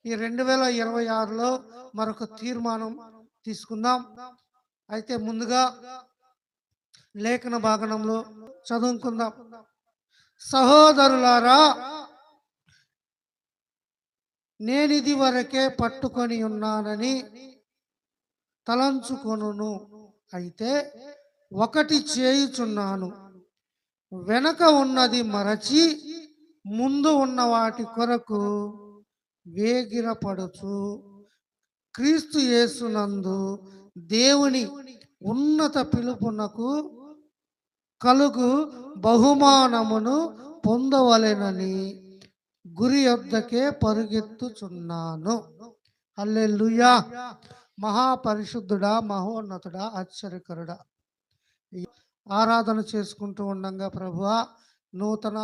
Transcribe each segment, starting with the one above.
ఈ 2026లో మరొక తీర్మానం తీసుకుందాం. అయితే ముందుగా లేఖన భాగంలో చదువుకుందాం. సహోదరులారా, నేనిది వరకే పట్టుకొని ఉన్నానని తలంచుకొనును. అయితే ఒకటి చేయుచున్నాను, వెనక ఉన్నది మరచి ముందు ఉన్న వాటి కొరకు వేగిరపడుచు క్రీస్తు యేసునందు దేవుని ఉన్నత పిలుపునకు కలుగు బహుమానమును పొందవలెనని గురి యొద్దకే పరుగెత్తుచున్నాను. హల్లెలూయా. మహాపరిశుద్ధుడా, మహోన్నతుడా, ఆశ్చర్యకరుడా, ఆరాధన చేసుకుంటూ ఉండంగా ప్రభువా, నూతన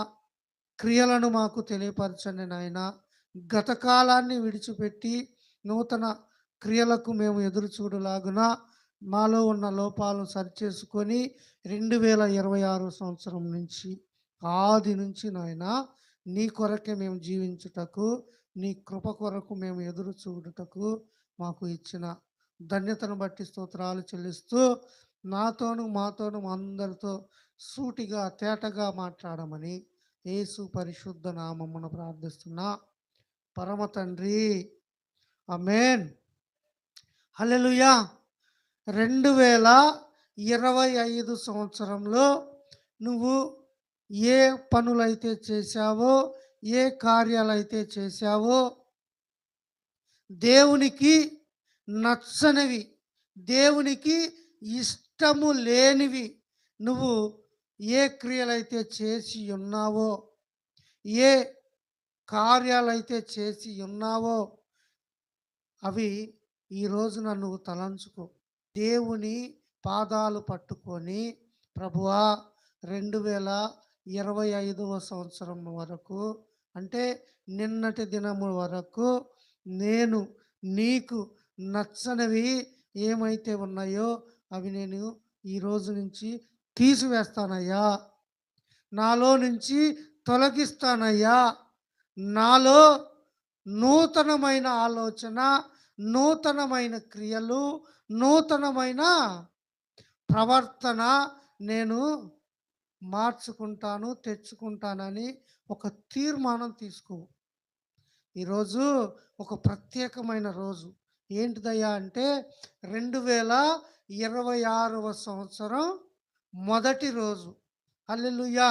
క్రియలను మాకు తెలియపరచండి నాయన. గత కాలాన్ని విడిచిపెట్టి నూతన క్రియలకు మేము ఎదురు చూడలాగున మాలో ఉన్న లోపాలను సరిచేసుకొని 2026 సంవత్సరం నుంచి ఆది నుంచి నాయన నీ కొరకే మేము జీవించుటకు, నీ కృప కొరకు మేము ఎదురు చూడుటకు మాకు ఇచ్చిన ధన్యతను బట్టి స్తోత్రాలు చెల్లిస్తూ మాతోను అందరితో సూటిగా తేటగా మాట్లాడమని యేసు పరిశుద్ధ నామమున ప్రార్థిస్తున్నా పరమ తండ్రి, ఆమేన్. హల్లెలూయా. 2025 సంవత్సరంలో నువ్వు ఏ పనులైతే చేశావో, ఏ కార్యాలైతే చేశావో, దేవునికి నచ్చనివి, దేవునికి ఇష్టము లేనివి నువ్వు ఏ క్రియలైతే చేసి ఉన్నావో, ఏ కార్యాలైతే చేసి ఉన్నావో అవి ఈ రోజున నువ్వు తలంచుకో. దేవుని పాదాలు పట్టుకొని, ప్రభువా, 2025వ సంవత్సరం వరకు అంటే నిన్నటి దినము వరకు నేను నీకు నచ్చనివి ఏమైతే ఉన్నాయో అవి నేను ఈ రోజు నుంచి తీసివేస్తానయ్యా, నాలో నుంచి తొలగిస్తానయ్యా. నాలో నూతనమైన ఆలోచన, నూతనమైన క్రియలు, నూతనమైన ప్రవర్తన నేను మార్చుకుంటాను, తెచ్చుకుంటానని ఒక తీర్మానం తీసుకో. ఈరోజు ఒక ప్రత్యేకమైన రోజు. ఏంటిదయ్యా అంటే 2026వ సంవత్సరం మొదటి రోజు. హల్లెలూయా.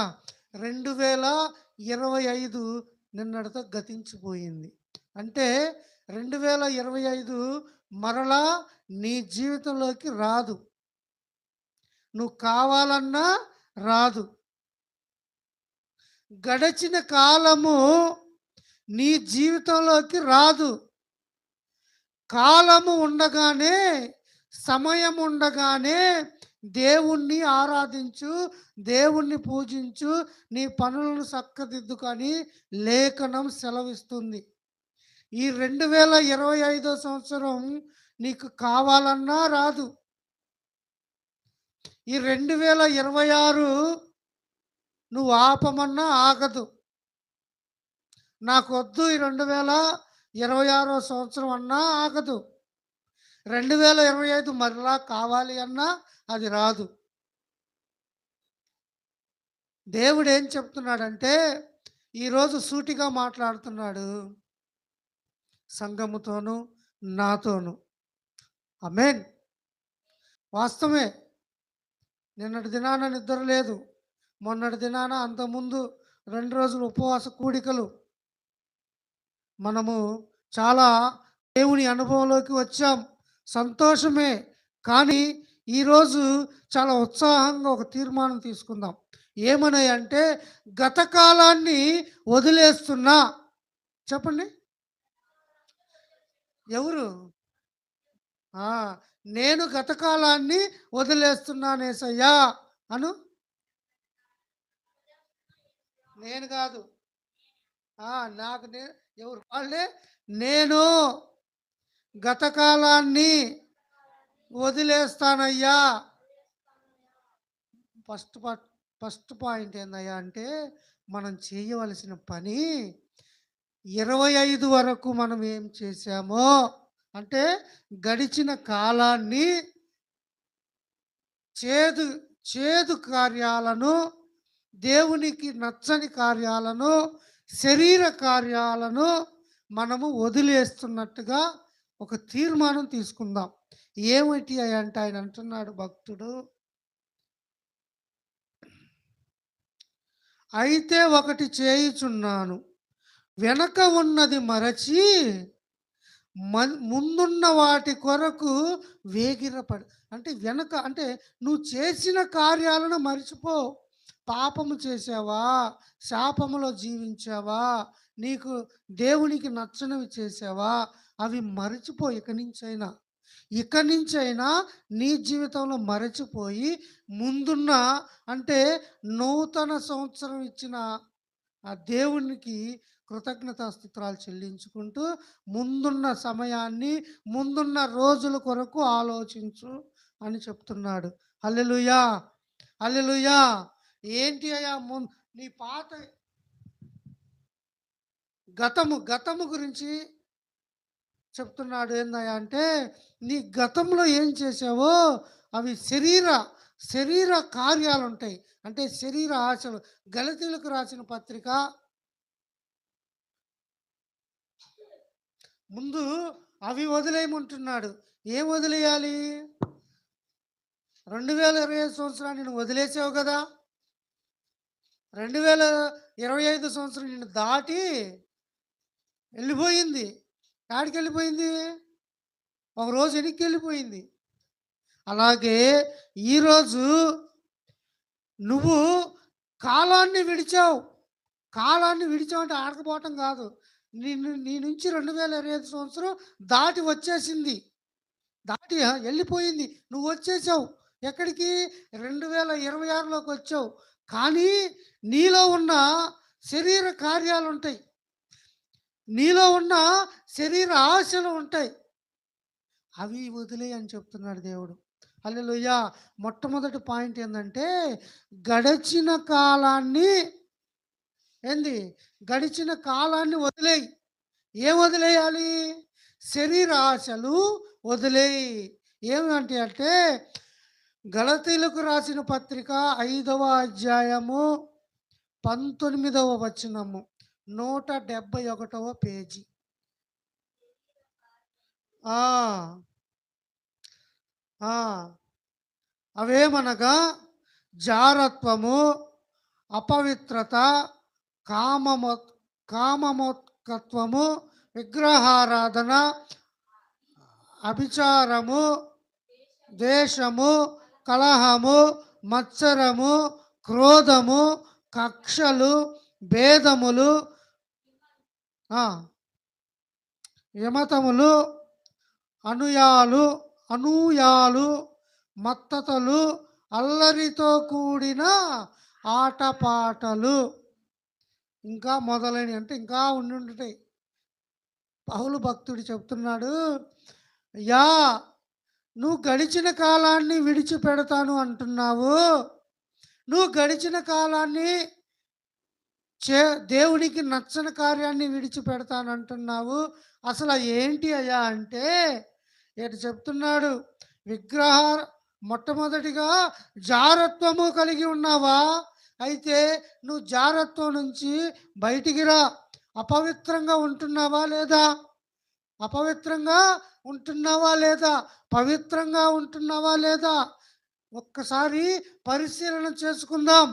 2025 నిన్నటితో గతించిపోయింది. అంటే 2025 మరలా నీ జీవితంలోకి రాదు. నువ్వు కావాలన్నా రాదు. గడిచిన కాలము నీ జీవితంలోకి రాదు. కాలము ఉండగానే, సమయం ఉండగానే దేవుణ్ణి ఆరాధించు, దేవుణ్ణి పూజించు, నీ పనులను చక్కదిద్దుకొని లేఖనం సెలవిస్తుంది. ఈ 2025 సంవత్సరం నీకు కావాలన్నా రాదు. ఈ 2026 నువ్వు ఆపమన్నా ఆగదు. నాకొద్దు ఈ 2026వ సంవత్సరం అన్నా ఆగదు. 2025 మరలా కావాలి అన్నా అది రాదు. దేవుడు ఏం చెప్తున్నాడంటే ఈరోజు సూటిగా మాట్లాడుతున్నాడు సంఘముతోను, నాతోను. ఆమేన్. వాస్తవమే, నిన్నటి దినాన నిద్ర లేదు, మొన్నటి దినాన అంతకుముందు 2 రోజులు ఉపవాస కూడికలు. మనము చాలా దేవుని అనుభవంలోకి వచ్చాం, సంతోషమే. కానీ ఈరోజు చాలా ఉత్సాహంగా ఒక తీర్మానం తీసుకుందాం. ఏమని అంటే గత కాలాన్ని వదిలేస్తున్నా. చెప్పండి, ఎవరు? నేను గత కాలాన్ని వదిలేస్తున్నానేసయ్యా అను. నేను కాదు, నాకు ఎవరు వాళ్ళే. నేను గత కాలాన్ని వదిలేస్తానయ్యా. ఫస్ట్ పాయింట్ ఏందయ్యా అంటే మనం చేయవలసిన పని 25 వరకు మనం ఏం చేశామో, అంటే గడిచిన కాలాన్ని, చేదు చేదు కార్యాలను, దేవునికి నచ్చని కార్యాలను, శరీర కార్యాలను మనము వదిలేస్తున్నట్టుగా ఒక తీర్మానం తీసుకుందాం. ఏమిటి అంటే ఆయన అంటున్నాడు భక్తుడు, అయితే ఒకటి చేయుచున్నాను, వెనక ఉన్నది మరచి ముందున్న వాటి కొరకు వేగిరపడు. అంటే వెనక అంటే నువ్వు చేసిన కార్యాలను మరిచిపో. పాపము చేసావా, శాపములో జీవించావా, నీకు దేవునికి నచ్చనివి చేసావా, అవి మరచిపో. ఇక నుంచైనా నీ జీవితంలో మరచిపోయి, ముందున్న అంటే నూతన సంవత్సరం ఇచ్చిన ఆ దేవునికి కృతజ్ఞతాస్తుతులు చెల్లించుకుంటూ, ముందున్న సమయాన్ని, ముందున్న రోజుల కొరకు ఆలోచించు అని చెప్తున్నాడు. హల్లెలూయా, హల్లెలూయా. ఏంటి అయ్యా నీ పాత గతము గురించి చెప్తున్నాడు. ఏందయ్యా అంటే, నీ గతంలో ఏం చేసావో అవి శరీర కార్యాలు ఉంటాయి. అంటే శరీర ఆశలు. గలతీయులకు రాసిన పత్రిక ముందు అవి వదిలేయమంటున్నాడు. ఏం వదిలేయాలి? 2025 సంవత్సరాన్ని నువ్వు వదిలేసావు కదా. 2025 సంవత్సరం నిన్ను దాటి వెళ్ళిపోయింది. యాడికి వెళ్ళిపోయింది? ఒకరోజు వెనక్కి వెళ్ళిపోయింది. అలాగే ఈరోజు నువ్వు కాలాన్ని విడిచావు. కాలాన్ని విడిచావంటే ఆడకపోవటం కాదు. నీ నుంచి 2025 సంవత్సరం దాటి వచ్చేసింది. దాటి వెళ్ళిపోయింది. నువ్వు వచ్చేసావు. ఎక్కడికి? 2026లోకి వచ్చావు. కానీ నీలో ఉన్న శరీర కార్యాలు ఉంటాయి. నీలో ఉన్న శరీర ఆశలు ఉంటాయి. అవి వదిలేయి అని చెప్తున్నాడు దేవుడు. హల్లెలూయా. మొట్టమొదటి పాయింట్ ఏంటంటే, గడిచిన కాలాన్ని వదిలేయి. ఏం వదిలేయాలి? శరీర ఆశలు వదిలేయి. ఏమంటే అంటే గలతీయులకు రాసిన పత్రిక 5వ అధ్యాయము 19వ వచనము, 171వ పేజీ. అవేమనగా జారత్వము, అపవిత్రత, కామమోత్కత్వము, విగ్రహారాధన, అభిచారము, ద్వేషము, కలహము, మత్సరము, క్రోధము, కక్షలు, భేదములు, విమతములు, అనూయాలు, మత్తతలు, అల్లరితో కూడిన ఆటపాటలు, ఇంకా మొదలైనవి. అంటే ఇంకా ఉండుంటాయి. పౌలు భక్తుడు చెప్తున్నాడు, యా నువ్వు గడిచిన కాలాన్ని విడిచిపెడతాను అంటున్నావు. నువ్వు గడిచిన కాలాన్ని దేవునికి నచ్చని కార్యాన్ని విడిచిపెడతాను అంటున్నావు. అసలు ఏంటి అయ్యా అంటే ఇటు చెప్తున్నాడు. మొట్టమొదటిగా జారత్వము కలిగి ఉన్నావా? అయితే నువ్వు జారత్వం నుంచి బయటికి రా. అపవిత్రంగా ఉంటున్నావా లేదా? అపవిత్రంగా ఉంటున్నావా లేదా? పవిత్రంగా ఉంటున్నావా లేదా? ఒక్కసారి పరిశీలన చేసుకుందాం.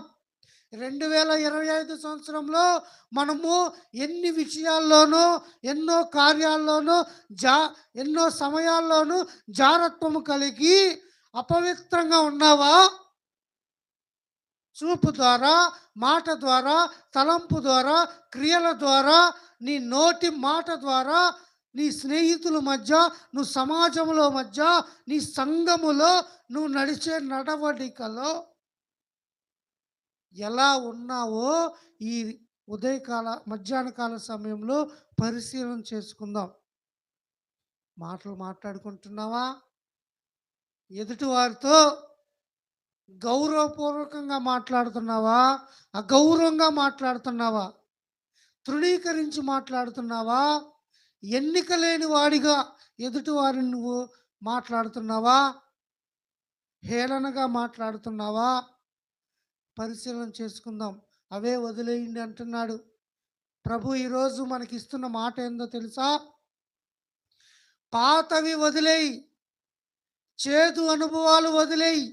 2025 సంవత్సరంలో మనము ఎన్ని విషయాల్లోనూ, ఎన్నో కార్యాల్లోనూ, ఎన్నో సమయాల్లోనూ జారత్వము కలిగి అపవిత్రంగా ఉన్నావా? చూపు ద్వారా, మాట ద్వారా, తలంపు ద్వారా, క్రియల ద్వారా, నీ నోటి మాట ద్వారా, నీ స్నేహితుల మధ్య, నువ్వు సమాజంలో మధ్య, నీ సంఘములో నువ్వు నడిచే నడవడికలో ఎలా ఉన్నావో ఈ మధ్యాహ్న కాల సమయంలో పరిశీలన చేసుకుందాం. మాటలు మాట్లాడుకుంటున్నావా? ఎదుటి వారితో గౌరవపూర్వకంగా మాట్లాడుతున్నావా? అగౌరవంగా మాట్లాడుతున్నావా? తృణీకరించి మాట్లాడుతున్నావా? ఎన్నిక లేని వాడిగా ఎదుటి వారిని నువ్వు మాట్లాడుతున్నావా? హేళనగా మాట్లాడుతున్నావా? పరిశీలన చేసుకుందాం. అవే వదిలేయండి అంటున్నాడు. ప్రభు ఈరోజు మనకిస్తున్న మాట ఏందో తెలుసా? పాతవి వదిలేయి, చేదు అనుభవాలు వదిలేయి,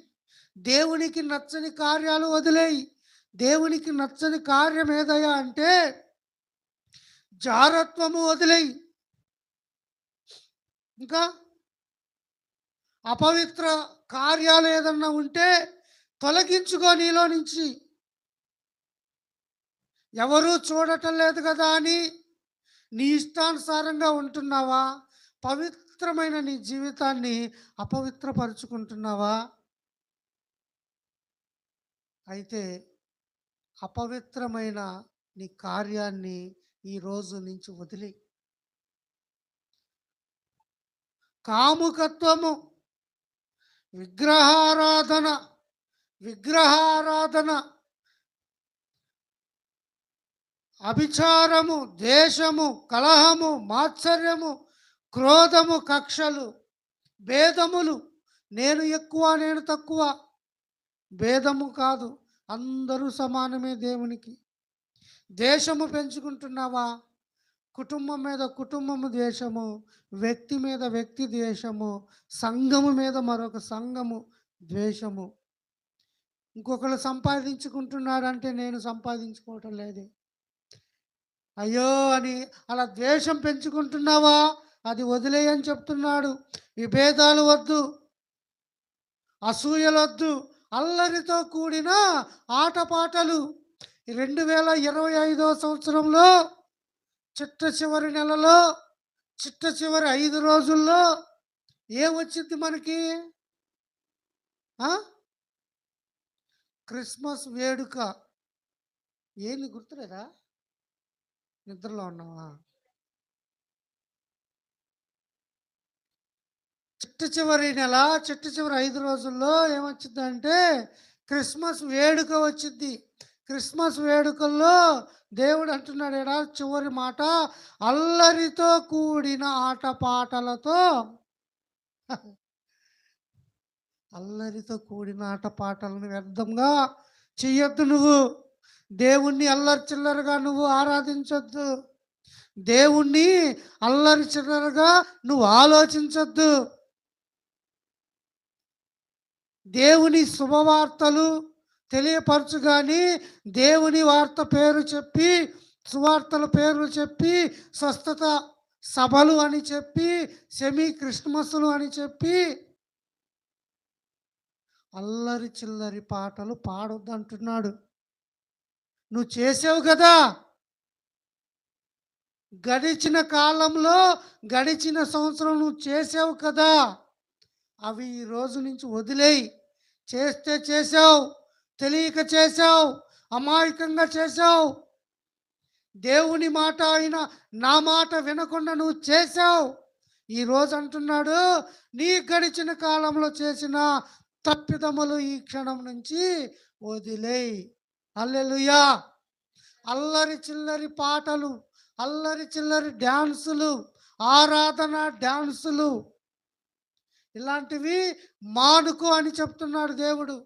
దేవునికి నచ్చని కార్యాలు వదిలేయి. దేవునికి నచ్చని కార్యం ఏదయ్యా అంటే జారత్వము వదిలేయి. ఇంకా అపవిత్ర కార్యాలు ఏదన్నా ఉంటే తొలగించుకో నీలో నుంచి. ఎవరూ చూడటం లేదు కదా అని నీ ఇష్టానుసారంగా ఉంటున్నావా? పవిత్రమైన నీ జీవితాన్ని అపవిత్రపరుచుకుంటున్నావా? అయితే అపవిత్రమైన నీ కార్యాన్ని ఈ రోజు నుంచి వదిలేయి. కాముకత్వము, విగ్రహారాధన, విగ్రహారాధన, అభిచారము, ద్వేషము, కలహము, మాత్సర్యము, క్రోధము, కక్షలు, భేదములు, నేను ఎక్కువ నేను తక్కువ, భేదము కాదు, అందరూ సమానమే దేవునికి. ద్వేషము పెంచుకుంటున్నావా? కుటుంబం మీద కుటుంబము ద్వేషము, వ్యక్తి మీద వ్యక్తి ద్వేషము, సంఘము మీద మరొక సంఘము ద్వేషము. ఇంకొకరు సంపాదించుకుంటున్నాడంటే నేను సంపాదించుకోవటం లేదు, అయ్యో అని అలా ద్వేషం పెంచుకుంటున్నావా? అది వదిలేయని చెప్తున్నాడు. విభేదాలు వద్దు, అసూయలొద్దు, అల్లరితో కూడిన ఆటపాటలు. 2025వ సంవత్సరంలో చిట్ట చివరి నెలలో, చిట్ట చివరి 5 రోజుల్లో ఏమొచ్చింది మనకి? క్రిస్మస్ వేడుక. ఏంది గుర్తులేదా? నిద్రలో ఉన్నావా? చిట్ట చివరి నెల, చిట్ట చివరి 5 రోజుల్లో ఏమొచ్చిందంటే క్రిస్మస్ వేడుక వచ్చింది. క్రిస్మస్ వేడుకల్లో దేవుడు అంటున్నాడు ఎడా చివరి మాట, అల్లరితో కూడిన ఆటపాటలతో. అల్లరితో కూడిన ఆటపాటలను వ్యర్థంగా చెయ్యొద్దు. నువ్వు దేవుణ్ణి అల్లరి చిల్లరగా నువ్వు ఆరాధించొద్దు. దేవుణ్ణి అల్లరి చిల్లరగా నువ్వు ఆలోచించొద్దు. దేవుని శుభవార్తలు తెలియపరచు కానీ దేవుని వార్త పేరు చెప్పి, సువార్తల పేర్లు చెప్పి, స్వస్థత సభలు అని చెప్పి, సెమీ క్రిస్మస్లు అని చెప్పి అల్లరి చిల్లరి పాటలు పాడొద్దు అంటున్నాడు. నువ్వు చేసావు కదా, గడిచిన కాలంలో, గడిచిన సంవత్సరం నువ్వు చేసావు కదా, అవి ఈ రోజు నుంచి వదిలేయి. చేస్తే చేసావు, తెలియక చేసావు, అమాయకంగా చేసావు. దేవుని మాట అయినా నా మాట వినకుండా నువ్వు చేసావు. ఈరోజు అంటున్నాడు, నీ గడిచిన కాలంలో చేసిన తప్పిదములు ఈ క్షణం నుంచి వదిలేయి. హల్లెలూయా. అల్లరి చిల్లరి పాటలు, అల్లరి చిల్లరి డ్యాన్సులు, ఆరాధన డ్యాన్సులు, ఇలాంటివి మానుకో అని చెప్తున్నాడు దేవుడు.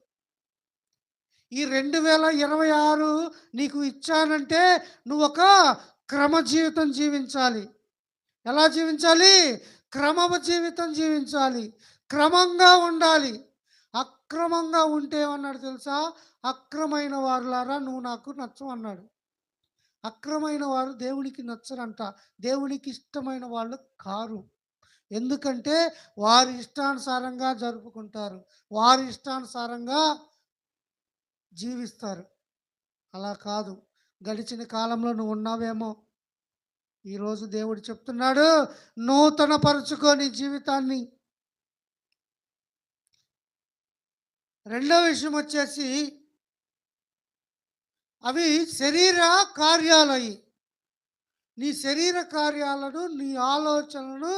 ఈ 2026 నీకు ఇచ్చానంటే నువ్వు ఒక క్రమ జీవితం జీవించాలి. ఎలా జీవించాలి? క్రమ జీవితం జీవించాలి. క్రమంగా ఉండాలి. అక్రమంగా ఉంటే ఏమన్నాడు తెలుసా? అక్రమైన వారులారా నువ్వు నాకు నచ్చవు అన్నాడు. అక్రమైన వారు దేవునికి నచ్చరంట. దేవునికి ఇష్టమైన వాళ్ళు కారు. ఎందుకంటే వారి ఇష్టానుసారంగా జరుపుకుంటారు, వారి ఇష్టానుసారంగా జీవిస్తారు. అలా కాదు. గడిచిన కాలంలో నువ్వు ఉన్నావేమో, ఈరోజు దేవుడు చెప్తున్నాడు, నూతన పరుచుకో నీ జీవితాన్ని. రెండో విషయం వచ్చేసి అవి శరీర కార్యాలయి. నీ శరీర కార్యాలను, నీ ఆలోచనలను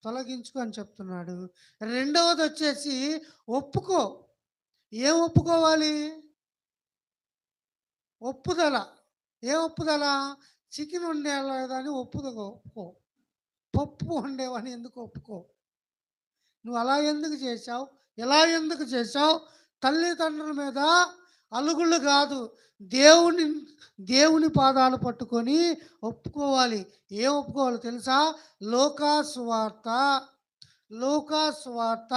తొలగించుకో అని చెప్తున్నాడు. రెండవది వచ్చేసి ఒప్పుకో. ఏం ఒప్పుకోవాలి? ఒప్పుదల. ఏ ఒప్పుదల? చికెన్ వండేదని ఒప్పుకో. పప్పు వండేవని ఎందుకు ఒప్పుకో? నువ్వు అలా ఎందుకు చేశావు? ఎలా ఎందుకు చేశావు? తల్లిదండ్రుల మీద అలుగుళ్ళు కాదు. దేవుని దేవుని పాదాలు పట్టుకొని ఒప్పుకోవాలి. ఏం ఒప్పుకోవాలో తెలుసా? లూకా సువార్త, లూకా సువార్త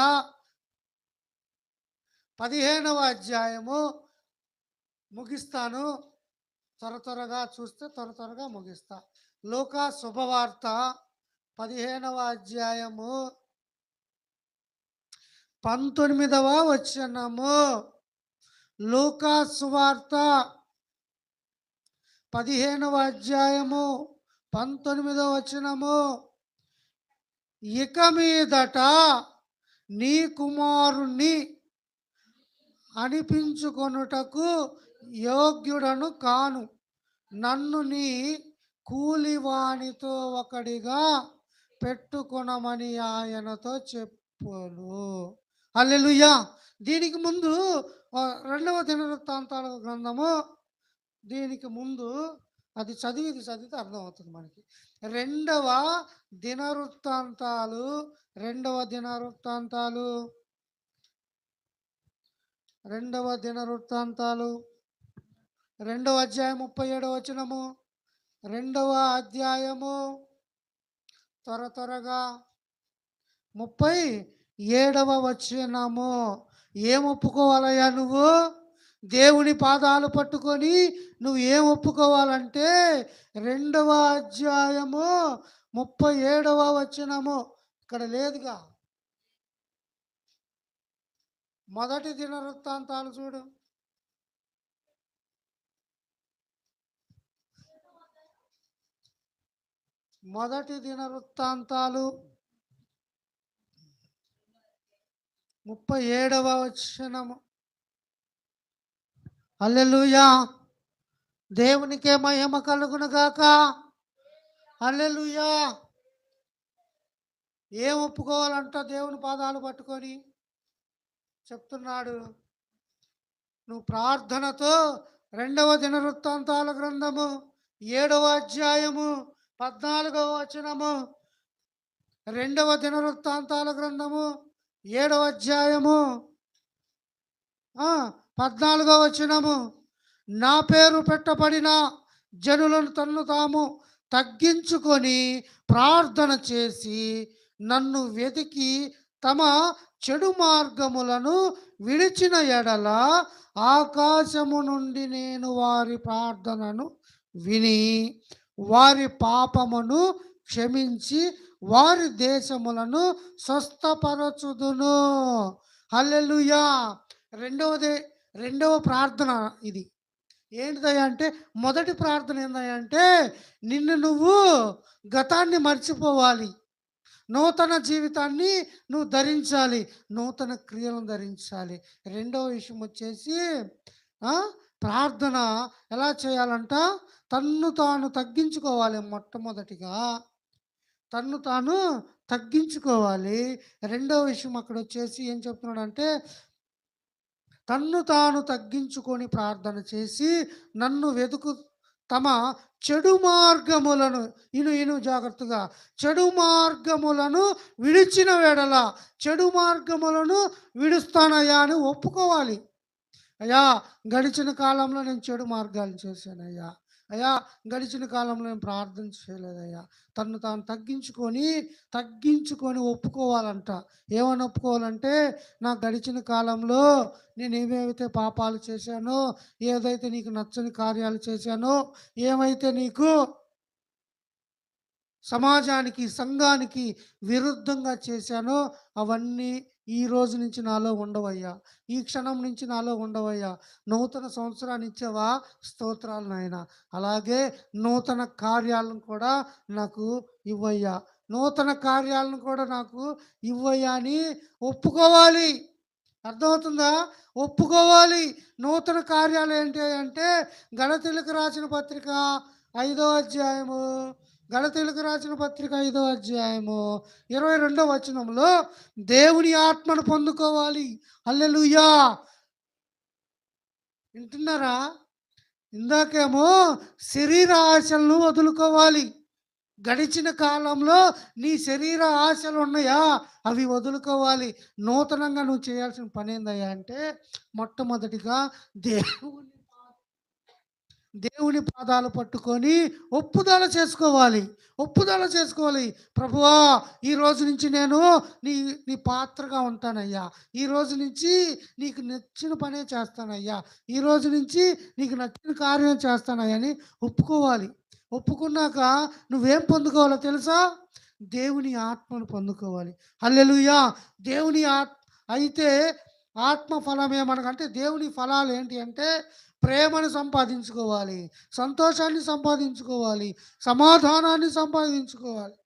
15వ అధ్యాయము ముగిస్తాను. త్వరగా చూస్తే త్వరగా ముగిస్తా. లూకా శుభవార్త 15వ అధ్యాయము 19వ వచనము. లూకా సువార్త 15వ అధ్యాయము 19వ వచనము. ఇక మీదట నీ కుమారుణ్ణి అనిపించుకొనుటకు యోగ్యుడను కాను. నన్ను నీ కూలివానితో ఒకడిగా పెట్టుకొనమని ఆయనతో చెప్పును. హల్లెలూయా. దీనికి ముందు 2వ దినవృత్తాంతాల గ్రంథము, దీనికి ముందు అది చదివితే అర్థమవుతుంది మనకి. 2వ దినవృత్తాంతాలు 2వ దినవృత్తాంతాలు 2వ దినవృత్తాంతాలు 2వ అధ్యాయం 37వ వచనము. 2వ అధ్యాయము త్వరగా 37వ వచనము. ఏం ఒప్పుకోవాలయ్యా నువ్వు? దేవుని పాదాలు పట్టుకొని నువ్వు ఏం ఒప్పుకోవాలంటే 2వ అధ్యాయము 37వ వచనము. ఇక్కడ లేదుగా. మొదటి దినవృత్తాంతాలు చూడు. మొదటి దినవృత్తాంతాలు 37వ వచనము. హల్లెలూయా. దేవునికే మహిమ కలుగును గాక. హల్లెలూయా. ఏం ఒప్పుకోవాలంట? దేవుని పాదాలు పట్టుకొని చెప్తున్నాడు. నువ్వు ప్రార్థనతో 2వ దినవృత్తాంతాల గ్రంథము 7వ అధ్యాయము 14వ వచనము. 2వ దినవృత్తాంతాల గ్రంథము 7వ అధ్యాయము 14వ వచనము. నా పేరు పెట్టబడిన జనులను తన్ను తాము తగ్గించుకొని ప్రార్థన చేసి నన్ను వెతికి తమ చెడు మార్గములను విడిచిన ఎడల ఆకాశము నుండి నేను వారి ప్రార్థనను విని వారి పాపమును క్షమించి వారి దేశములను స్వస్థపరచుదును. హల్లెలూయా. రెండవ ప్రార్థన ఇది. ఏంటిదయ్యా అంటే, మొదటి ప్రార్థన ఏందయ్యా అంటే, నిన్ను నువ్వు గతాన్ని మర్చిపోవాలి. నూతన జీవితాన్ని నువ్వు ధరించాలి. నూతన క్రియలను ధరించాలి. రెండవ విషయం వచ్చేసి ప్రార్థన ఎలా చేయాలంట? తన్ను తాను తగ్గించుకోవాలి. మొట్టమొదటిగా తన్ను తాను తగ్గించుకోవాలి. రెండవ విషయం అక్కడ వచ్చేసి ఏం చెప్తున్నాడంటే, తన్ను తాను తగ్గించుకొని ప్రార్థన చేసి నన్ను వెతుకు తమ చెడు మార్గములను ఇను జాగ్రత్తగా, చెడు మార్గములను విడిచిన వేడల, చెడు మార్గములను విడుస్తానయ్యా అని ఒప్పుకోవాలి. అయ్యా, గడిచిన కాలంలో నేను చెడు మార్గాలు చేశానయ్యా. అయ్యా, గడిచిన కాలంలో నేను ప్రార్థన చేయలేదయ్యా. తను తాను తగ్గించుకొని ఒప్పుకోవాలంట. ఏమని ఒప్పుకోవాలంటే, నా గడిచిన కాలంలో నేను ఏమేమైతే పాపాలు చేశానో, ఏదైతే నీకు నచ్చని కార్యాలు చేశానో, ఏమైతే నీకు సమాజానికి సంఘానికి విరుద్ధంగా చేశానో అవన్నీ ఈ రోజు నుంచి నాలో ఉండవయ్యా. ఈ క్షణం నుంచి నాలో ఉండవయ్యా. నూతన సంవత్సరాన్ని ఇచ్చావా? స్తోత్రాలు నాయనా. అలాగే నూతన కార్యాలను కూడా నాకు ఇవ్వయ్యా. నూతన కార్యాలను కూడా నాకు ఇవ్వయ్యా అని ఒప్పుకోవాలి. అర్థమవుతుందా? ఒప్పుకోవాలి. నూతన కార్యాలు ఏంటి అంటే, గళతీయులకు రాసిన పత్రిక 5వ అధ్యాయము, గళతీయులకు రాసిన పత్రిక 5వ అధ్యాయము 22వ వచనంలో దేవుని ఆత్మను పొందుకోవాలి. హల్లెలూయా. వింటున్నారా? ఇందాకేమో శరీర ఆశలను వదులుకోవాలి. గడిచిన కాలంలో నీ శరీర ఆశలు ఉన్నాయా? అవి వదులుకోవాలి. నూతనంగా నువ్వు చేయాల్సిన పనేందయ్యా అంటే, మొట్టమొదటిగా దేవుని దేవుని పాదాలు పట్టుకొని ఒప్పుదల చేసుకోవాలి. ఒప్పుదల చేసుకోవాలి. ప్రభువా! ఈ రోజు నుంచి నేను నీ నీ పాత్రగా ఉంటానయ్యా. ఈ రోజు నుంచి నీకు నచ్చిన పనే చేస్తానయ్యా. ఈ రోజు నుంచి నీకు నచ్చిన కార్యం చేస్తానయ్యా అని ఒప్పుకోవాలి. ఒప్పుకున్నాక నువ్వేం పొందుకోవాలో తెలుసా? దేవుని ఆత్మను పొందుకోవాలి. హల్లెలూయా! దేవుని అయితే ఆత్మ ఫలమే మనకంటే దేవుని ఫలాలు ఏంటి అంటే ప్రేమను సంపాదించుకోవాలి, సంతోషాన్ని సంపాదించుకోవాలి, సమాధానాన్ని సంపాదించుకోవాలి,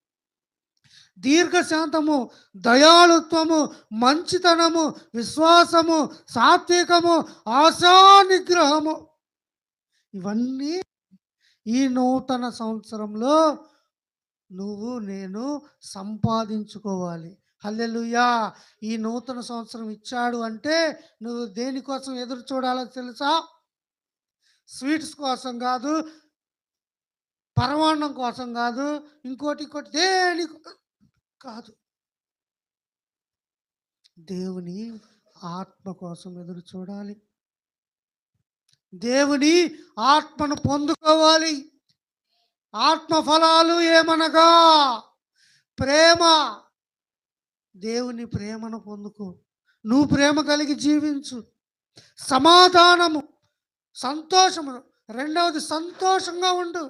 దీర్ఘశాంతము, దయాళుత్వము, మంచితనము, విశ్వాసము, సాత్వికము, ఆశా నిగ్రహము. ఇవన్నీ ఈ నూతన సంవత్సరంలో నువ్వు నేను సంపాదించుకోవాలి. హల్లెలూయా! ఈ నూతన సంవత్సరం ఇచ్చాడు అంటే నువ్వు దేనికోసం ఎదురు చూడాలో తెలుసా? స్వీట్స్ కోసం కాదు, పరమాన్నం కోసం కాదు, ఇంకోటి దేని కాదు. దేవుని ఆత్మ కోసం ఎదురు చూడాలి. దేవుని ఆత్మను పొందుకోవాలి. ఆత్మ ఫలాలు ఏమనగా ప్రేమ. దేవుని ప్రేమను పొందుకో. నువ్వు ప్రేమ కలిగి జీవించు. సమాధానము, సంతోషము. రెండవది సంతోషంగా ఉండు.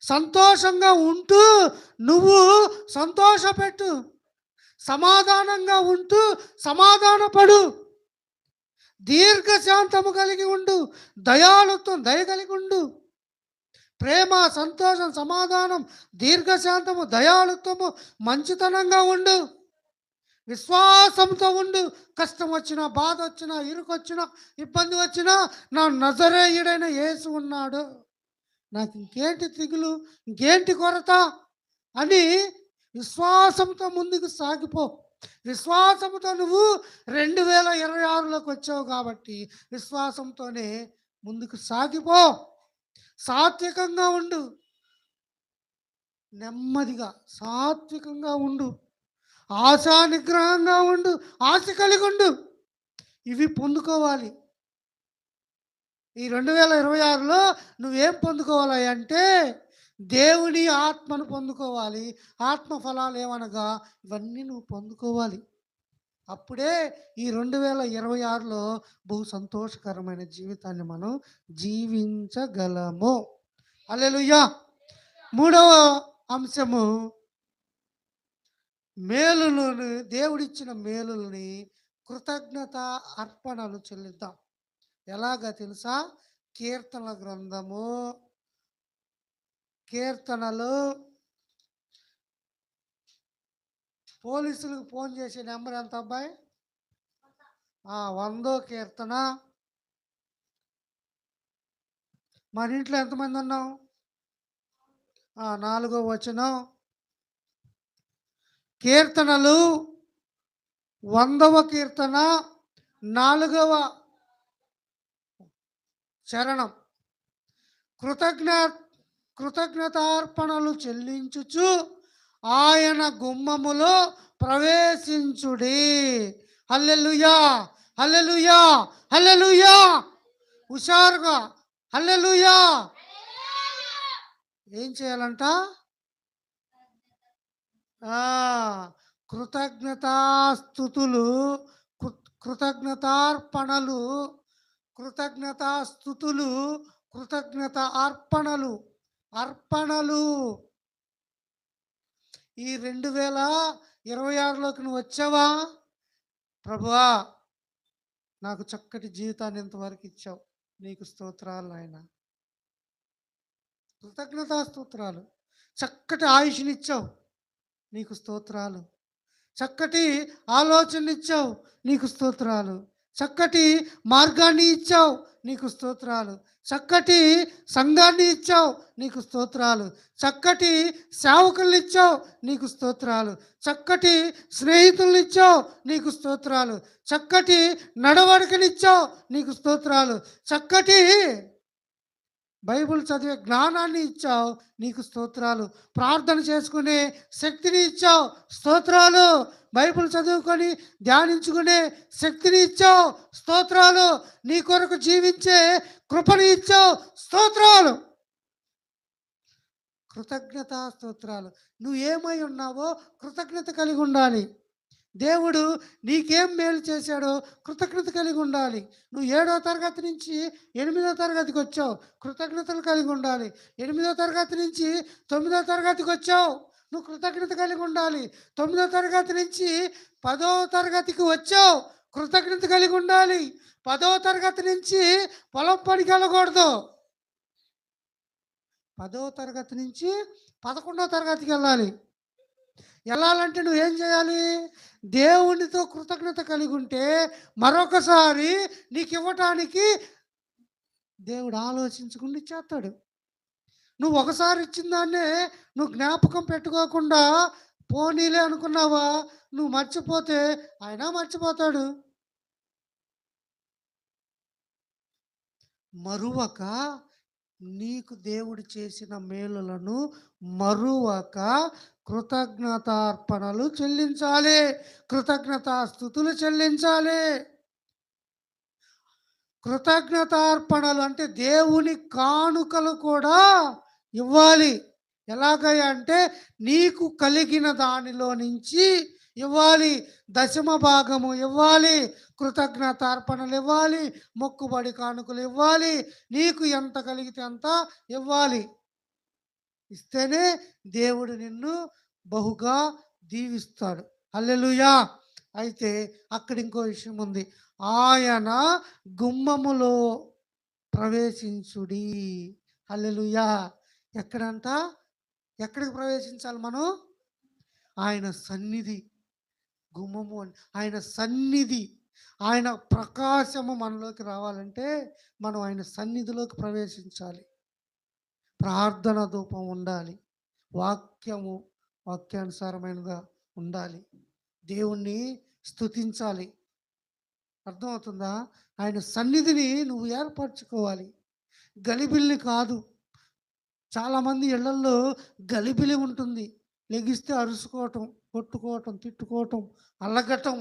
సంతోషంగా ఉంటూ నువ్వు సంతోషపెట్టు. సమాధానంగా ఉంటూ సమాధానపడు. దీర్ఘశాంతము కలిగి ఉండు. దయాళుత్వం, దయ కలిగి ఉండు. ప్రేమ, సంతోషం, సమాధానం, దీర్ఘశాంతము, దయాళుత్వము, మంచితనంగా ఉండు. విశ్వాసంతో ఉండు. కష్టం వచ్చినా, బాధ వచ్చినా, ఇరుకొచ్చినా, ఇబ్బంది వచ్చినా నా నజరేయుడైన యేసు ఉన్నాడు, నాకు ఇంకేంటి దిగులు, ఇంకేంటి కొరత అని విశ్వాసంతో ముందుకు సాగిపో. విశ్వాసంతో నువ్వు 2026లోకి వచ్చావు కాబట్టి విశ్వాసంతోనే ముందుకు సాగిపో. సాత్వికంగా ఉండు. నెమ్మదిగా సాత్వికంగా ఉండు. ఆశా నిగ్రహంగా ఉండు. ఆశ కలిగి ఉండు. ఇవి పొందుకోవాలి. ఈ 2026లో నువ్వేం పొందుకోవాలి అంటే దేవుని ఆత్మను పొందుకోవాలి. ఆత్మ ఫలాలు ఏమనగా ఇవన్నీ నువ్వు పొందుకోవాలి. అప్పుడే ఈ 2026లో బహు సంతోషకరమైన జీవితాన్ని మనం జీవించగలము. హల్లెలూయా! మూడవ అంశము, మేలులను, దేవుడిచ్చిన మేలులని కృతజ్ఞత అర్పణలు చెల్లిద్దాం. ఎలాగా తెలుసా? కీర్తనల గ్రంథము, కీర్తనలు, పోలీసులకు ఫోన్ చేసే నెంబర్ ఎంత అబ్బాయి? 100వ కీర్తన. మన ఇంట్లో ఎంతమంది ఉన్నాం? 4వ వచనం. కీర్తనలు 100వ కీర్తన 4వ చరణం. కృతజ్ఞతార్పణలు చెల్లించుచు ఆయన గుమ్మములో ప్రవేశించుడి. హల్లెలూయా! హల్లెలూయా! హల్లెలూయా! హుషారుగా హల్లెలూయా! ఏం చేయాలంట? కృతజ్ఞతాస్తుతులు, కృతజ్ఞతార్పణలు, కృతజ్ఞతాస్తుతులు, కృతజ్ఞత అర్పణలు. ఈ 2026లోకి నువ్వు వచ్చావా? ప్రభువా, నాకు చక్కటి జీవితాన్ని ఇంతవరకు ఇచ్చావు, నీకు స్తోత్రాలు నాయన. కృతజ్ఞతాస్తోత్రాలు. చక్కటి ఆయుష్నిచ్చావు, నీకు స్తోత్రాలు. చక్కటి ఆలోచన ఇచ్చావు, నీకు స్తోత్రాలు. చక్కటి మార్గాన్ని ఇచ్చావు, నీకు స్తోత్రాలు. చక్కటి సంఘాన్ని ఇచ్చావు, నీకు స్తోత్రాలు. చక్కటి సేవకుల్ని ఇచ్చావు, నీకు స్తోత్రాలు. చక్కటి స్నేహితుల్ని ఇచ్చావు, నీకు స్తోత్రాలు. చక్కటి నడవడికనిచ్చావు, నీకు స్తోత్రాలు. చక్కటి బైబిల్ చదివే జ్ఞానాన్ని ఇచ్చావు, నీకు స్తోత్రాలు. ప్రార్థన చేసుకునే శక్తిని ఇచ్చావు, స్తోత్రాలు. బైబిల్ చదువుకొని ధ్యానించుకునే శక్తిని ఇచ్చావు, స్తోత్రాలు. నీ కొరకు జీవించే కృపని ఇచ్చావు, స్తోత్రాలు. కృతజ్ఞత స్తోత్రాలు. నువ్వు ఏమై ఉన్నావో కృతజ్ఞత కలిగి ఉండాలి. దేవుడు నీకేం మేలు చేశాడో కృతజ్ఞత కలిగి ఉండాలి. నువ్వు 7వ తరగతి నుంచి 8వ తరగతికి వచ్చావు, కృతజ్ఞతలు కలిగి ఉండాలి. 8వ తరగతి నుంచి 9వ తరగతికి వచ్చావు, నువ్వు కృతజ్ఞత కలిగి ఉండాలి. 9వ తరగతి నుంచి 10వ తరగతికి వచ్చావు, కృతజ్ఞత కలిగి ఉండాలి. 10వ తరగతి నుంచి పొలం పనికి వెళ్ళకూడదు. 10వ తరగతి నుంచి 11వ తరగతికి వెళ్ళాలి. వెళ్ళాలంటే నువ్వేం చేయాలి? దేవునితో కృతజ్ఞత కలిగి ఉంటే మరొకసారి నీకు ఇవ్వటానికి దేవుడు ఆలోచించుకుని చేస్తాడు. నువ్వు ఒకసారి ఇచ్చిన దాన్నే నువ్వు జ్ఞాపకం పెట్టుకోకుండా పోనీలే అనుకున్నావా, నువ్వు మర్చిపోతే ఆయన మర్చిపోతాడు. మరువక నీకు దేవుడు చేసిన మేలులను మరువక కృతజ్ఞతార్పణలు చెల్లించాలి, కృతజ్ఞతాస్తుతులు చెల్లించాలి. కృతజ్ఞతార్పణలు అంటే దేవుని కానుకలు కూడా ఇవ్వాలి. ఎలాగయ్యా అంటే నీకు కలిగిన దానిలో నుంచి ఇవ్వాలి, దశమ భాగము ఇవ్వాలి, కృతజ్ఞతార్పణలు ఇవ్వాలి, మొక్కుబడి కానుకలు ఇవ్వాలి. నీకు ఎంత కలిగితే అంత ఇవ్వాలి. ఇస్తేనే దేవుడు నిన్ను బహుగా దీవిస్తాడు. హల్లెలూయా. అయితే అక్కడ ఇంకో విషయం ఉంది. ఆయన గుమ్మములో ప్రవేశించుడి. హల్లెలూయా. ఎక్కడంట? ఎక్కడికి ప్రవేశించాలి మనం? ఆయన సన్నిధి. గుమ్మము ఆయన సన్నిధి, ఆయన ప్రకాశము మనలోకి రావాలంటే మనం ఆయన సన్నిధిలోకి ప్రవేశించాలి. ప్రార్థన ధూపం ఉండాలి, వాక్యానుసారమైనగా ఉండాలి, దేవుణ్ణి స్తుతించాలి. అర్థమవుతుందా? ఆయన సన్నిధిని నువ్వు ఏర్పరచుకోవాలి, గలిబిల్లి కాదు. చాలామంది ఇళ్లల్లో గలిబిలి ఉంటుంది. లెగిస్తే అరుసుకోవటం, కొట్టుకోవటం, తిట్టుకోవటం, అల్లగటం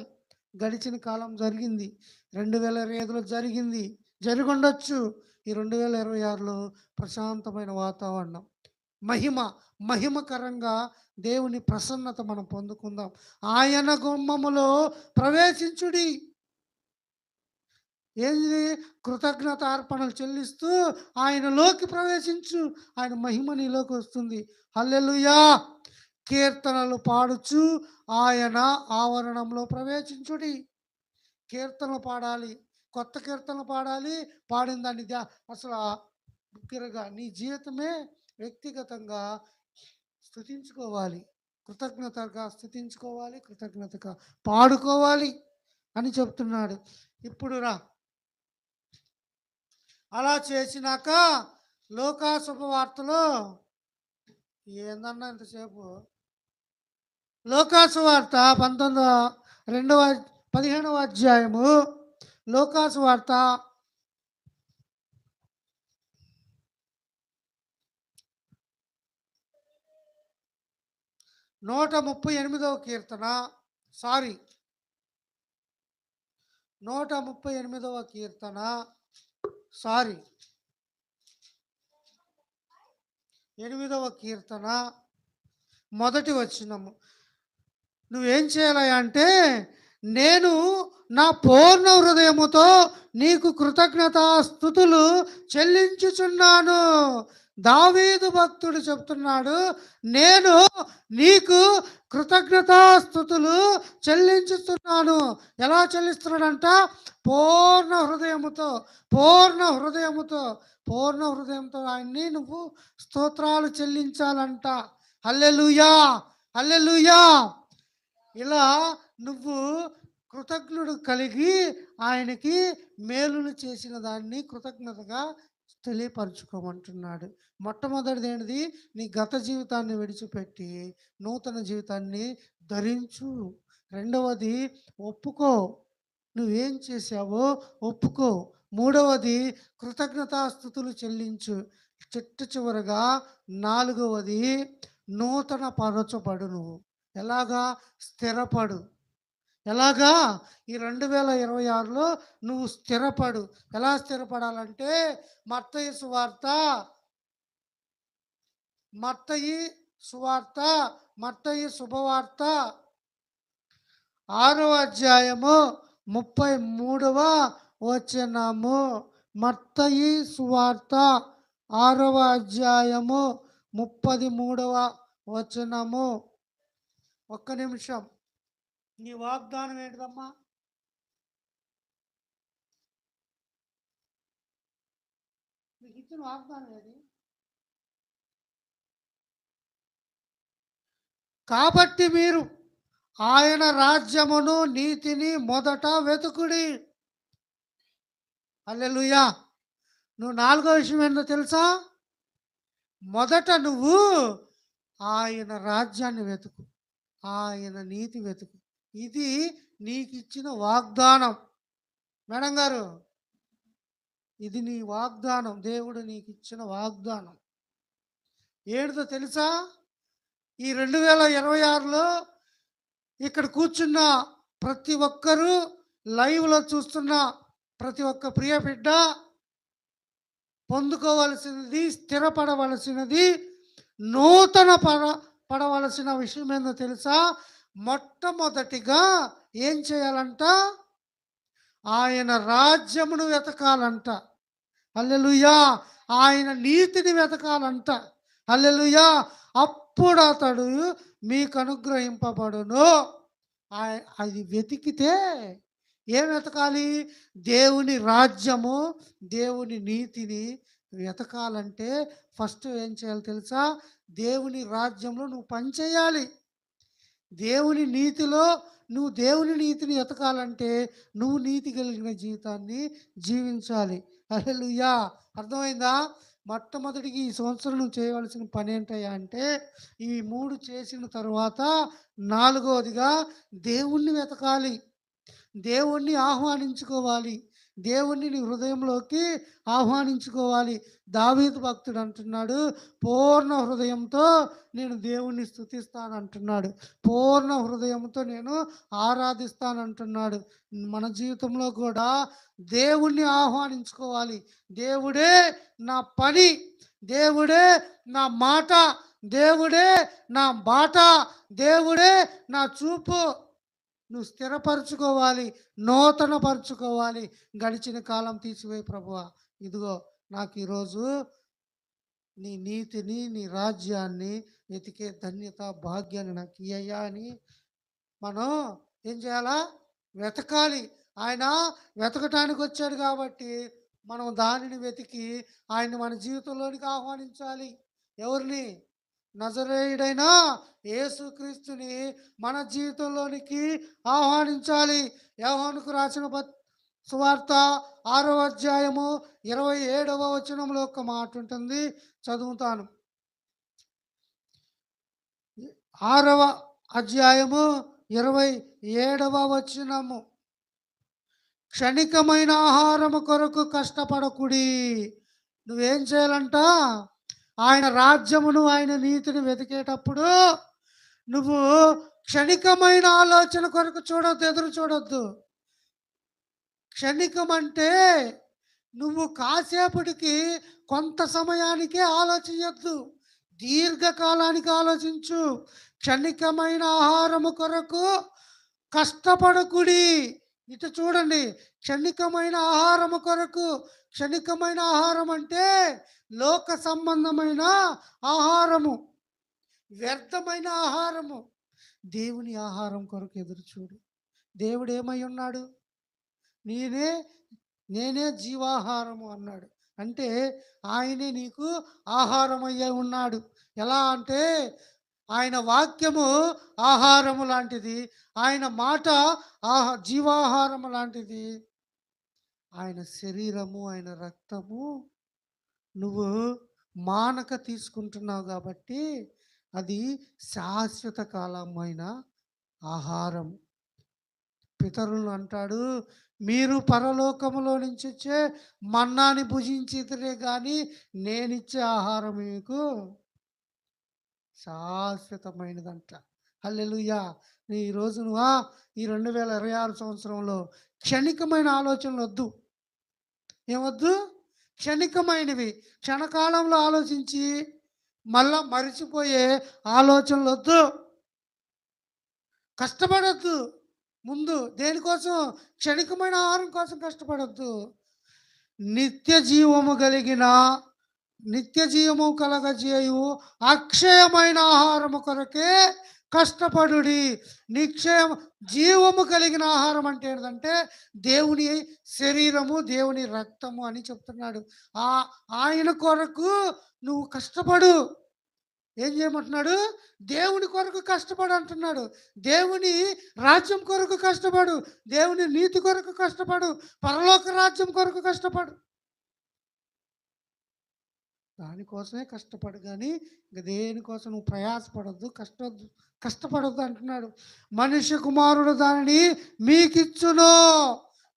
గడిచిన కాలం జరిగింది. 2025లో జరిగింది, జరిగుండొచ్చు. ఈ 2026లో ప్రశాంతమైన వాతావరణం, మహిమకరంగా దేవుని ప్రసన్నత మనం పొందుకుందాం. ఆయన గుమ్మములో ప్రవేశించుడి. ఏంది? కృతజ్ఞత అర్పణలు చెల్లిస్తూ ఆయనలోకి ప్రవేశించు. ఆయన మహిమ నీలోకి వస్తుంది. హల్లెలూయా. కీర్తనలు పాడుచు ఆయన ఆవరణంలో ప్రవేశించుడి. కీర్తనలు పాడాలి, కొత్త కీర్తనలు పాడాలి. పాడిన దాన్ని అసలు బిగ్గరగా నీ జీవితమే వ్యక్తిగతంగా స్తుతించుకోవాలి, కృతజ్ఞతగా స్తుతించుకోవాలి, కృతజ్ఞతగా పాడుకోవాలి అని చెప్తున్నాడు. ఇప్పుడు రా, అలా చేసినాక లూకా శుభవార్తలో ఏందన్నా ఇంతసేపు? లూకా సువార్త 15వ అధ్యాయము, లూకా సువార్త 138వ కీర్తన, 138వ కీర్తన, 8వ కీర్తన మొదటి వచనము. నువ్వేం చేయాలి అంటే, నేను నా పూర్ణ హృదయముతో నీకు కృతజ్ఞతాస్తుతులు చెల్లించుచున్నాను. దావీదు భక్తుడు చెప్తున్నాడు, నేను నీకు కృతజ్ఞతాస్తుతులు చెల్లించుతున్నాను. ఎలా చెల్లిస్తున్నాడంట? పూర్ణ హృదయంతో ఆయన్ని నువ్వు స్తోత్రాలు చెల్లించాలంట. హల్లెలూయా, హల్లెలూయా. ఇలా నువ్వు కృతజ్ఞుడు కలిగి ఆయనకి మేలులు చేసిన దాన్ని కృతజ్ఞతగా తెలియపరచుకోమంటున్నాడు. మొట్టమొదటిది ఏంటిది? నీ గత జీవితాన్ని విడిచిపెట్టి నూతన జీవితాన్ని ధరించు. రెండవది ఒప్పుకో, నువ్వేం చేశావో ఒప్పుకో. మూడవది కృతజ్ఞతాస్తుతులు చెల్లించు. చివరగా నాలుగవది నూతన పరచబడు నువ్వు. ఎలాగా? స్థిరపడు. ఎలాగా? ఈ 2026లో నువ్వు స్థిరపడు. ఎలా స్థిరపడాలంటే మత్తయి సువార్త మత్తయి సువార్త మత్తయి శుభవార్త 6వ అధ్యాయము 33వ వచనము. మత్తయి సువార్త 6వ అధ్యాయము 33వ వచనము. ఒక్క నిమిషం. నీ వాగ్దానం ఏంటిదమ్మా? నీకు ఇచ్చిన వాగ్దానం ఏది? కాబట్టి మీరు ఆయన రాజ్యమును నీతిని మొదట వెతుకుడి. హల్లెలూయా. నువ్వు నాలుగో విషయం ఏంటో తెలుసా? మొదట నువ్వు ఆయన రాజ్యాన్ని వెతుకు, ఆయన నీతి వెతుకు. ఇది నీకు ఇచ్చిన వాగ్దానం. మేడం గారు, ఇది నీ వాగ్దానం. దేవుడు నీకు ఇచ్చిన వాగ్దానం ఏంటిదో తెలుసా? ఈ 2026లో ఇక్కడ కూర్చున్న ప్రతి ఒక్కరూ, లైవ్లో చూస్తున్న ప్రతి ఒక్క ప్రియ బిడ్డ పొందుకోవలసినది, స్థిరపడవలసినది, నూతన పడవలసిన విషయం ఏందో తెలుసా? మొట్టమొదటిగా ఏం చేయాలంట? ఆయన రాజ్యమును వెతకాలంట. హల్లెలూయా. ఆయన నీతిని వెతకాలంట. హల్లెలూయా. అప్పుడు అతడు మీకు అనుగ్రహింపబడును. అది వెతికితే ఏం వెతకాలి? దేవుని రాజ్యము, దేవుని నీతిని వెతకాలంటే ఫస్ట్ ఏం చేయాలి తెలుసా? దేవుని రాజ్యంలో నువ్వు పనిచేయాలి. దేవుని నీతిలో నువ్వు దేవుని నీతిని వెతకాలంటే నువ్వు నీతి కలిగిన జీవితాన్ని జీవించాలి. హల్లెలూయా. అర్థమైందా? మొట్టమొదటికి ఈ సంవత్సరం నువ్వు చేయవలసిన పని ఏంటయ్యా అంటే, ఈ 3 చేసిన తర్వాత నాలుగవదిగా దేవుణ్ణి వెతకాలి, దేవుణ్ణి ఆహ్వానించుకోవాలి, దేవుణ్ణి నీ హృదయంలోకి ఆహ్వానించుకోవాలి. దావీదు భక్తుడు అంటున్నాడు, పూర్ణ హృదయంతో నేను దేవుణ్ణి స్తుతిస్తానంటున్నాడు, పూర్ణ హృదయంతో నేను ఆరాధిస్తానంటున్నాడు. మన జీవితంలో కూడా దేవుణ్ణి ఆహ్వానించుకోవాలి. దేవుడే నా పని, దేవుడే నా మాట, దేవుడే నా బాట, దేవుడే నా చూపు. నువ్వు స్థిరపరచుకోవాలి, నూతన పరుచుకోవాలి. గడిచిన కాలం తీసివేయి ప్రభువా, ఇదిగో నాకు ఈరోజు నీ నీతిని, నీ రాజ్యాన్ని వెతికే ధన్యత, భాగ్యాన్ని నాకు ఇయ్యయ్యా అని మనం ఏం చేయాలా? వెతకాలి. ఆయన వెతకటానికి వచ్చాడు కాబట్టి మనం దానిని వెతికి ఆయన మన జీవితంలోనికి ఆహ్వానించాలి. ఎవరిని? నజరేయుడైన యేసుక్రీస్తుని మన జీవితంలోనికి ఆహ్వానించాలి. యోహానుకు రాసిన సువార్త 6వ అధ్యాయము 27వ వచనంలో ఒక మాట ఉంటుంది, చదువుతాను. 6వ అధ్యాయము 27వ వచనము. క్షణికమైన ఆహారము కొరకు కష్టపడకుడి. నువ్వేం చేయాలంట? ఆయన రాజ్యమును, ఆయన నీతిని వెతికేటప్పుడు నువ్వు క్షణికమైన ఆలోచన కొరకు చూడొద్దు, ఎదురు చూడొద్దు. క్షణికం అంటే నువ్వు కాసేపటికి, కొంత సమయానికే ఆలోచించద్దు, దీర్ఘకాలానికి ఆలోచించు. క్షణికమైన ఆహారము కొరకు కష్టపడకుడి. ఇటు చూడండి, క్షణికమైన ఆహారము కొరకు. క్షణికమైన ఆహారం అంటే లోక సంబంధమైన ఆహారము, వ్యర్థమైన ఆహారము. దేవుని ఆహారం కొరకు ఎదురు చూడు. దేవుడు ఏమై ఉన్నాడు? నేనే జీవాహారము అన్నాడు. అంటే ఆయనే నీకు ఆహారం అయ్యే ఉన్నాడు. ఎలా అంటే ఆయన వాక్యము ఆహారము లాంటిది, ఆయన మాట జీవాహారము లాంటిది. ఆయన శరీరము, ఆయన రక్తము నువ్వు మానక తీసుకుంటున్నావు కాబట్టి అది శాశ్వత కాలమైన ఆహారం. పితరులను అంటాడు, మీరు పరలోకములో నుంచి వచ్చే మన్నాని భుజించితిరే గాని నేనిచ్చే ఆహారం మీకు శాశ్వతమైనదంట. హల్లెలూయా! ఈరోజు ఈ 2026 సంవత్సరంలో క్షణికమైన ఆలోచనలు వద్దు. ఏమొద్దు? క్షణికమైనవి. క్షణకాలంలో ఆలోచించి మళ్ళా మరిచిపోయే ఆలోచనలొద్దు. కష్టపడొద్దు. ముందు దేనికోసం? క్షణికమైన ఆహారం కోసం కష్టపడొద్దు. నిత్య జీవము కలిగిన నిత్య జీవము కలగజేయు అక్షయమైన ఆహారము కొరకే కష్టపడుడి. నిక్షయం జీవము కలిగిన ఆహారం అంటే ఏంటంటే దేవుని శరీరము, దేవుని రక్తము అని చెప్తున్నాడు. ఆయన కొరకు నువ్వు కష్టపడు. ఏం చేయమంటున్నాడు? దేవుని కొరకు కష్టపడు అంటున్నాడు. దేవుని రాజ్యం కొరకు కష్టపడు, దేవుని నీతి కొరకు కష్టపడు, పరలోక రాజ్యం కొరకు కష్టపడు. దానికోసమే కష్టపడు కానీ ఇంక దేనికోసం నువ్వు ప్రయాసపడొద్దు, కష్టపడొద్దు అంటున్నాడు. మనిషి కుమారుడు దానిని మీకిచ్చును.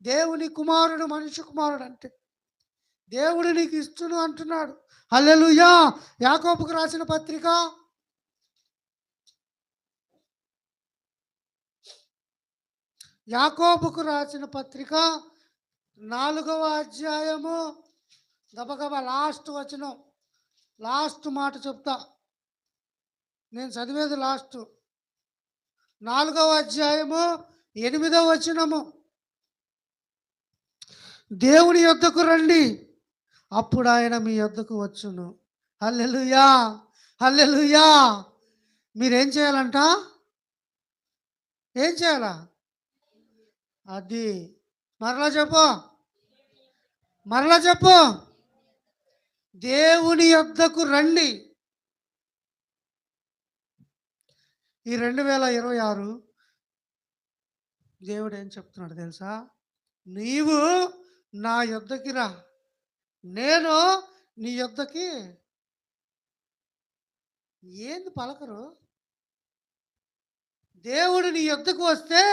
దేవుని కుమారుడు మనిషి కుమారుడు అంటే దేవుడు నీకు ఇచ్చును అంటున్నాడు. హల్లెలూయా! యాకోబుకు రాసిన పత్రిక యాకోబుకు రాసిన పత్రిక 4వ అధ్యాయము గబగబా లాస్ట్ వచనం, లాస్ట్ మాట చెప్తా. నేను చదివేది లాస్ట్. 4వ అధ్యాయము 8వ వచనము. దేవుని యొద్దకు రండి, అప్పుడు ఆయన మీ యొద్దకు వచ్చును. హల్లెలూయా! హల్లెలూయా! మీరేం చేయాలంట? ఏం చేయాలా? అది మరలా చెప్పు, మరలా చెప్పు. దేవుని యొద్దకు రండి. ఈ 2026 దేవుడు ఏం చెప్తున్నాడు తెలుసా? నీవు నా యొద్దకి రా, నేను నీ యొద్దకి. ఏంది పలకరు? దేవుడు నీ యొద్దకు వస్తే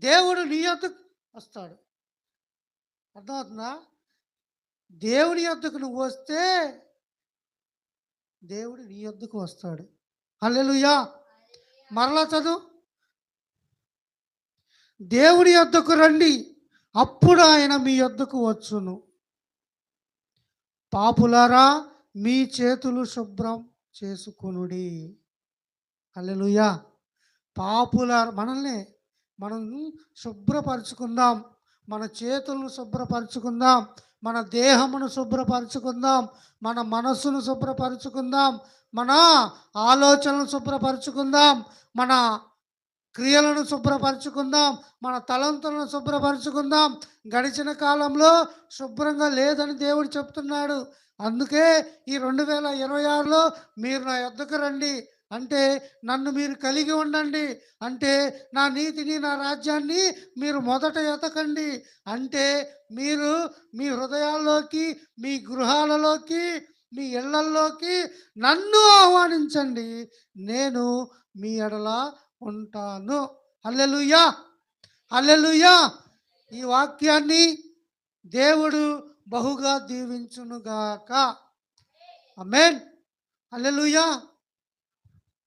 దేవుడు నీ యొద్దకు వస్తాడు. అర్థమవుతుందా? దేవుని యొద్దకు నువ్వు వస్తే దేవుడు నీ యొద్దకు వస్తాడు. హల్లెలూయా! మరలా చదువు. దేవుని యొద్దకు రండి, అప్పుడు ఆయన మీ యొద్దకు వచ్చును. పాపులారా మీ చేతులు శుభ్రం చేసుకొనుడి. హల్లెలూయా! పాపులారా మనం శుభ్రపరచుకుందాం. మన చేతులను శుభ్రపరచుకుందాం, మన దేహమును శుభ్రపరచుకుందాం, మన మనస్సును శుభ్రపరచుకుందాం, మన ఆలోచనలు శుభ్రపరచుకుందాం, మన క్రియలను శుభ్రపరచుకుందాం, మన తలంతులను శుభ్రపరచుకుందాం. గడిచిన కాలంలో శుభ్రంగా లేదని దేవుడు చెప్తున్నాడు. అందుకే ఈ 2026లో మీరు నా యొద్దకు రండి అంటే నన్ను మీరు కలిగి ఉండండి, అంటే నా నీతిని, నా రాజ్యాన్ని మీరు మొదట ఎతకండి, అంటే మీరు మీ హృదయాల్లోకి, మీ గృహాలలోకి, మీ ఇళ్లల్లోకి నన్ను ఆహ్వానించండి, నేను మీ ఎడల ఉంటాను. హల్లెలూయా! హల్లెలూయా! ఈ వాక్యాన్ని దేవుడు బహుగా దీవించునుగాక. ఆమేన్. హల్లెలూయా!